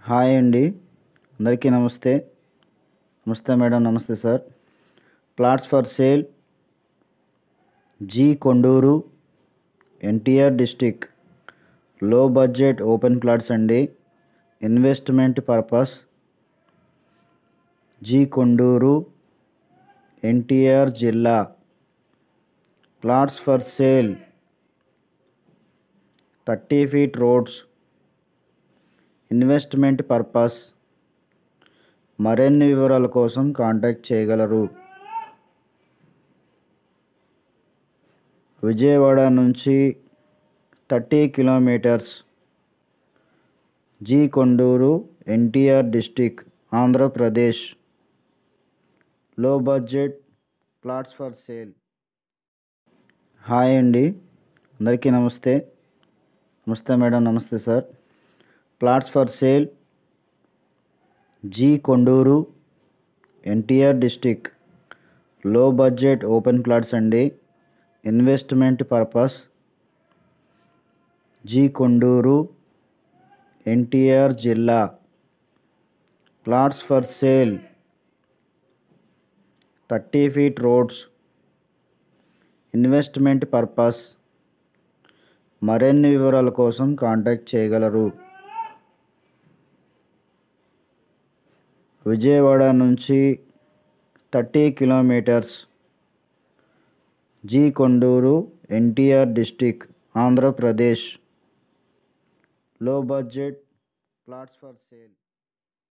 Hi అండి, అందరికీ నమస్తే. నమస్తే మేడం, నమస్తే sir. Plots for sale, G Konduru, NTR district. Low budget open plots అండి. Investment purpose. G Konduru, NTR జిల్లా. Plots for sale, 30 feet roads. Investment purpose. మరిన్ని వివరాల కోసం కాంటాక్ట్ చేయగలరు. విజయవాడ నుంచి 30 kilometers. G Konduru, NTR district, Andhra Pradesh. Low budget plots for sale. Hi అండి, అందరికీ నమస్తే. నమస్తే మేడం, నమస్తే sir. Plots for sale, G Konduru, NTR district. Low budget open plots అండి. Investment purpose. G Konduru, NTR జిల్లా. Plots for sale, 30 feet roads. Investment purpose. మరిన్ని వివరాల కోసం కాంటాక్ట్ చేయగలరు. విజయవాడ నుంచి 30 kilometers. G Konduru, NTR district, Andhra Pradesh. Low budget plots for sale.